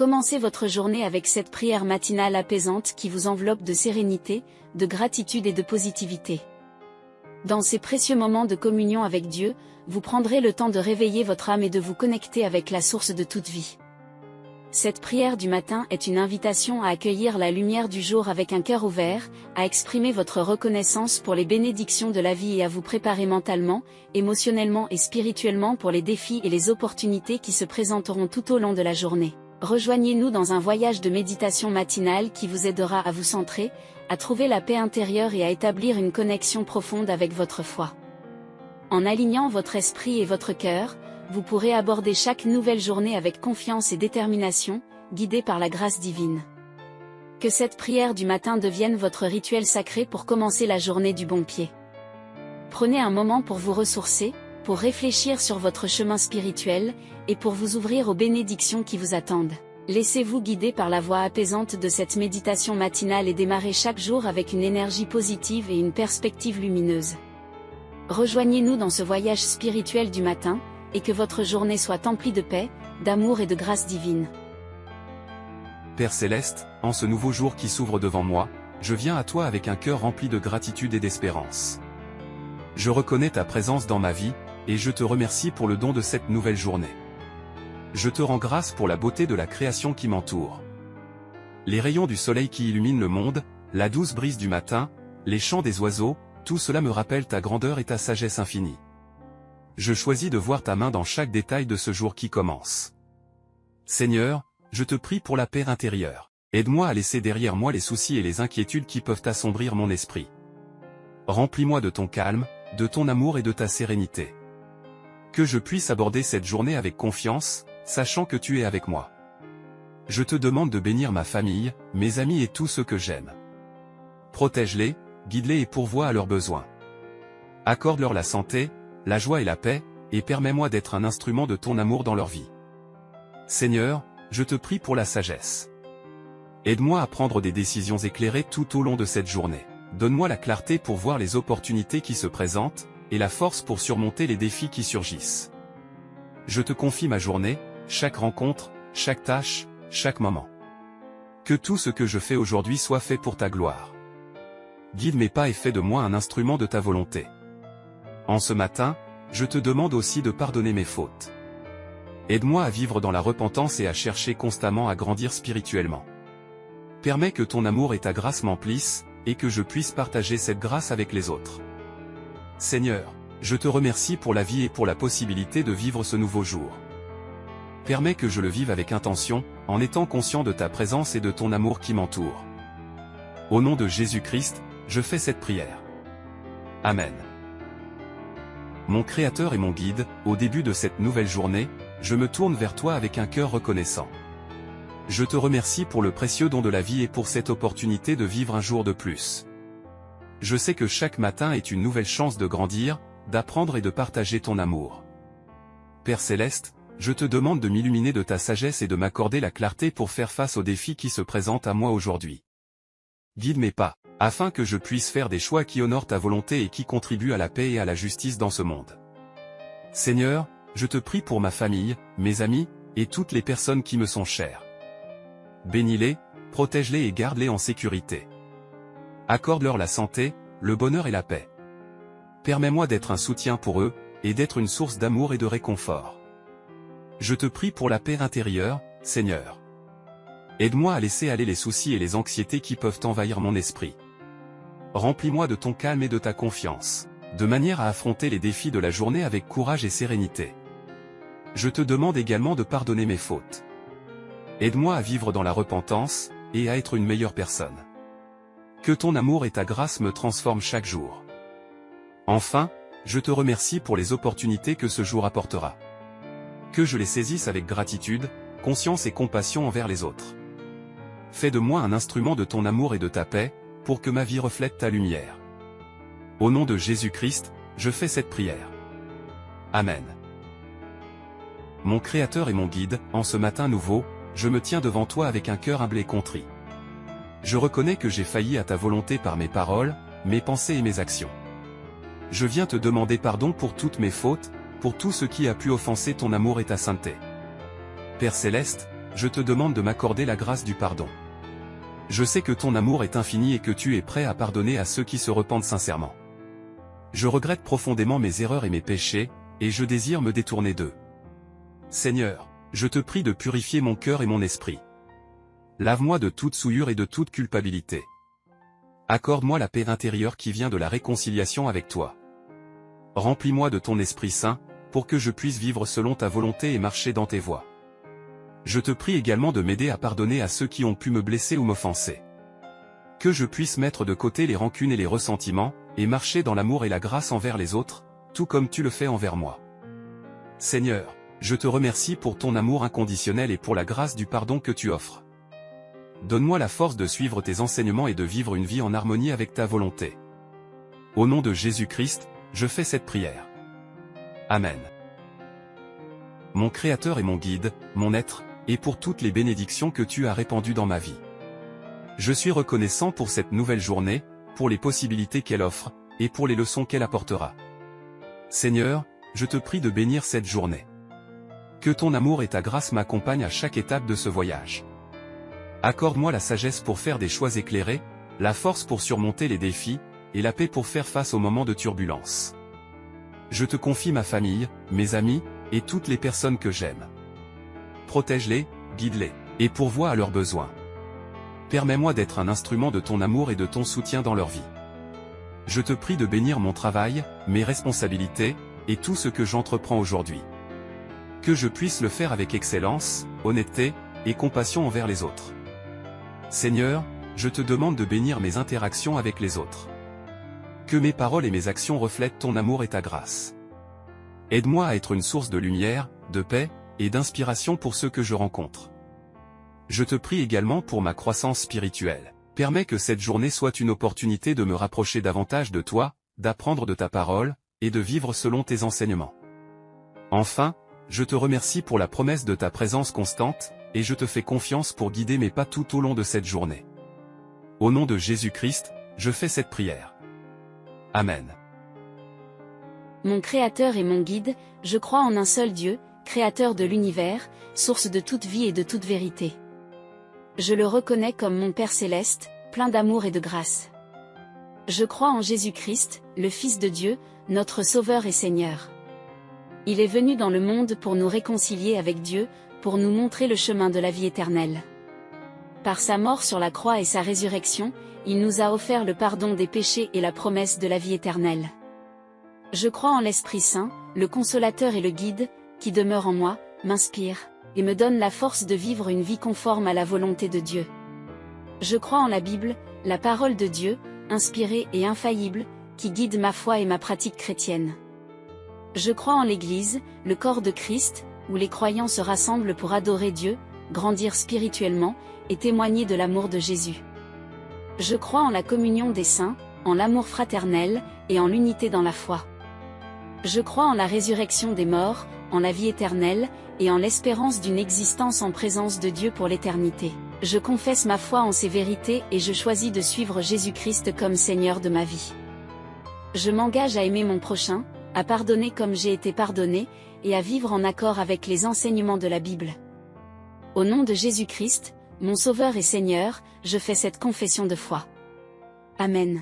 Commencez votre journée avec cette prière matinale apaisante qui vous enveloppe de sérénité, de gratitude et de positivité. Dans ces précieux moments de communion avec Dieu, vous prendrez le temps de réveiller votre âme et de vous connecter avec la source de toute vie. Cette prière du matin est une invitation à accueillir la lumière du jour avec un cœur ouvert, à exprimer votre reconnaissance pour les bénédictions de la vie et à vous préparer mentalement, émotionnellement et spirituellement pour les défis et les opportunités qui se présenteront tout au long de la journée. Rejoignez-nous dans un voyage de méditation matinale qui vous aidera à vous centrer, à trouver la paix intérieure et à établir une connexion profonde avec votre foi. En alignant votre esprit et votre cœur, vous pourrez aborder chaque nouvelle journée avec confiance et détermination, guidé par la grâce divine. Que cette prière du matin devienne votre rituel sacré pour commencer la journée du bon pied. Prenez un moment pour vous ressourcer, pour réfléchir sur votre chemin spirituel, et pour vous ouvrir aux bénédictions qui vous attendent. Laissez-vous guider par la voix apaisante de cette méditation matinale et démarrez chaque jour avec une énergie positive et une perspective lumineuse. Rejoignez-nous dans ce voyage spirituel du matin, et que votre journée soit emplie de paix, d'amour et de grâce divine. Père Céleste, en ce nouveau jour qui s'ouvre devant moi, je viens à toi avec un cœur rempli de gratitude et d'espérance. Je reconnais ta présence dans ma vie, et je te remercie pour le don de cette nouvelle journée. Je te rends grâce pour la beauté de la création qui m'entoure. Les rayons du soleil qui illuminent le monde, la douce brise du matin, les chants des oiseaux, tout cela me rappelle ta grandeur et ta sagesse infinie. Je choisis de voir ta main dans chaque détail de ce jour qui commence. Seigneur, je te prie pour la paix intérieure. Aide-moi à laisser derrière moi les soucis et les inquiétudes qui peuvent assombrir mon esprit. Remplis-moi de ton calme, de ton amour et de ta sérénité. Que je puisse aborder cette journée avec confiance, sachant que tu es avec moi. Je te demande de bénir ma famille, mes amis et tous ceux que j'aime. Protège-les, guide-les et pourvois à leurs besoins. Accorde-leur la santé, la joie et la paix, et permets-moi d'être un instrument de ton amour dans leur vie. Seigneur, je te prie pour la sagesse. Aide-moi à prendre des décisions éclairées tout au long de cette journée. Donne-moi la clarté pour voir les opportunités qui se présentent, et la force pour surmonter les défis qui surgissent. Je te confie ma journée, chaque rencontre, chaque tâche, chaque moment. Que tout ce que je fais aujourd'hui soit fait pour ta gloire. Guide mes pas et fais de moi un instrument de ta volonté. En ce matin, je te demande aussi de pardonner mes fautes. Aide-moi à vivre dans la repentance et à chercher constamment à grandir spirituellement. Permets que ton amour et ta grâce m'emplissent, et que je puisse partager cette grâce avec les autres. Seigneur, je te remercie pour la vie et pour la possibilité de vivre ce nouveau jour. Permets que je le vive avec intention, en étant conscient de ta présence et de ton amour qui m'entoure. Au nom de Jésus-Christ, je fais cette prière. Amen. Mon Créateur et mon guide, au début de cette nouvelle journée, je me tourne vers toi avec un cœur reconnaissant. Je te remercie pour le précieux don de la vie et pour cette opportunité de vivre un jour de plus. Je sais que chaque matin est une nouvelle chance de grandir, d'apprendre et de partager ton amour. Père Céleste, je te demande de m'illuminer de ta sagesse et de m'accorder la clarté pour faire face aux défis qui se présentent à moi aujourd'hui. Guide mes pas, afin que je puisse faire des choix qui honorent ta volonté et qui contribuent à la paix et à la justice dans ce monde. Seigneur, je te prie pour ma famille, mes amis, et toutes les personnes qui me sont chères. Bénis-les, protège-les et garde-les en sécurité. Accorde-leur la santé, le bonheur et la paix. Permets-moi d'être un soutien pour eux, et d'être une source d'amour et de réconfort. Je te prie pour la paix intérieure, Seigneur. Aide-moi à laisser aller les soucis et les anxiétés qui peuvent envahir mon esprit. Remplis-moi de ton calme et de ta confiance, de manière à affronter les défis de la journée avec courage et sérénité. Je te demande également de pardonner mes fautes. Aide-moi à vivre dans la repentance, et à être une meilleure personne. Que ton amour et ta grâce me transforment chaque jour. Enfin, je te remercie pour les opportunités que ce jour apportera. Que je les saisisse avec gratitude, conscience et compassion envers les autres. Fais de moi un instrument de ton amour et de ta paix, pour que ma vie reflète ta lumière. Au nom de Jésus-Christ, je fais cette prière. Amen. Mon Créateur et mon guide, en ce matin nouveau, je me tiens devant toi avec un cœur humble et contrit. Je reconnais que j'ai failli à ta volonté par mes paroles, mes pensées et mes actions. Je viens te demander pardon pour toutes mes fautes, pour tout ce qui a pu offenser ton amour et ta sainteté. Père Céleste, je te demande de m'accorder la grâce du pardon. Je sais que ton amour est infini et que tu es prêt à pardonner à ceux qui se repentent sincèrement. Je regrette profondément mes erreurs et mes péchés, et je désire me détourner d'eux. Seigneur, je te prie de purifier mon cœur et mon esprit. Lave-moi de toute souillure et de toute culpabilité. Accorde-moi la paix intérieure qui vient de la réconciliation avec toi. Remplis-moi de ton Esprit Saint, pour que je puisse vivre selon ta volonté et marcher dans tes voies. Je te prie également de m'aider à pardonner à ceux qui ont pu me blesser ou m'offenser. Que je puisse mettre de côté les rancunes et les ressentiments, et marcher dans l'amour et la grâce envers les autres, tout comme tu le fais envers moi. Seigneur, je te remercie pour ton amour inconditionnel et pour la grâce du pardon que tu offres. Donne-moi la force de suivre tes enseignements et de vivre une vie en harmonie avec ta volonté. Au nom de Jésus-Christ, je fais cette prière. Amen. Mon Créateur et mon Guide, mon être, et pour toutes les bénédictions que tu as répandues dans ma vie. Je suis reconnaissant pour cette nouvelle journée, pour les possibilités qu'elle offre, et pour les leçons qu'elle apportera. Seigneur, je te prie de bénir cette journée. Que ton amour et ta grâce m'accompagnent à chaque étape de ce voyage. Accorde-moi la sagesse pour faire des choix éclairés, la force pour surmonter les défis, et la paix pour faire face aux moments de turbulence. Je te confie ma famille, mes amis, et toutes les personnes que j'aime. Protège-les, guide-les, et pourvois à leurs besoins. Permets-moi d'être un instrument de ton amour et de ton soutien dans leur vie. Je te prie de bénir mon travail, mes responsabilités, et tout ce que j'entreprends aujourd'hui. Que je puisse le faire avec excellence, honnêteté, et compassion envers les autres. Seigneur, je te demande de bénir mes interactions avec les autres. Que mes paroles et mes actions reflètent ton amour et ta grâce. Aide-moi à être une source de lumière, de paix, et d'inspiration pour ceux que je rencontre. Je te prie également pour ma croissance spirituelle. Permets que cette journée soit une opportunité de me rapprocher davantage de toi, d'apprendre de ta parole, et de vivre selon tes enseignements. Enfin, je te remercie pour la promesse de ta présence constante, et je te fais confiance pour guider mes pas tout au long de cette journée. Au nom de Jésus-Christ, je fais cette prière. Amen. Mon Créateur et mon Guide, je crois en un seul Dieu, Créateur de l'univers, source de toute vie et de toute vérité. Je le reconnais comme mon Père céleste, plein d'amour et de grâce. Je crois en Jésus-Christ, le Fils de Dieu, notre Sauveur et Seigneur. Il est venu dans le monde pour nous réconcilier avec Dieu, pour nous montrer le chemin de la vie éternelle. Par sa mort sur la croix et sa résurrection, il nous a offert le pardon des péchés et la promesse de la vie éternelle. Je crois en l'Esprit Saint, le Consolateur et le Guide, qui demeure en moi, m'inspire, et me donne la force de vivre une vie conforme à la volonté de Dieu. Je crois en la Bible, la parole de Dieu, inspirée et infaillible, qui guide ma foi et ma pratique chrétienne. Je crois en l'Église, le corps de Christ, où les croyants se rassemblent pour adorer Dieu, grandir spirituellement, et témoigner de l'amour de Jésus. Je crois en la communion des saints, en l'amour fraternel, et en l'unité dans la foi. Je crois en la résurrection des morts, en la vie éternelle, et en l'espérance d'une existence en présence de Dieu pour l'éternité. Je confesse ma foi en ces vérités et je choisis de suivre Jésus-Christ comme Seigneur de ma vie. Je m'engage à aimer mon prochain, à pardonner comme j'ai été pardonné, et à vivre en accord avec les enseignements de la Bible. Au nom de Jésus-Christ, mon Sauveur et Seigneur, je fais cette confession de foi. Amen.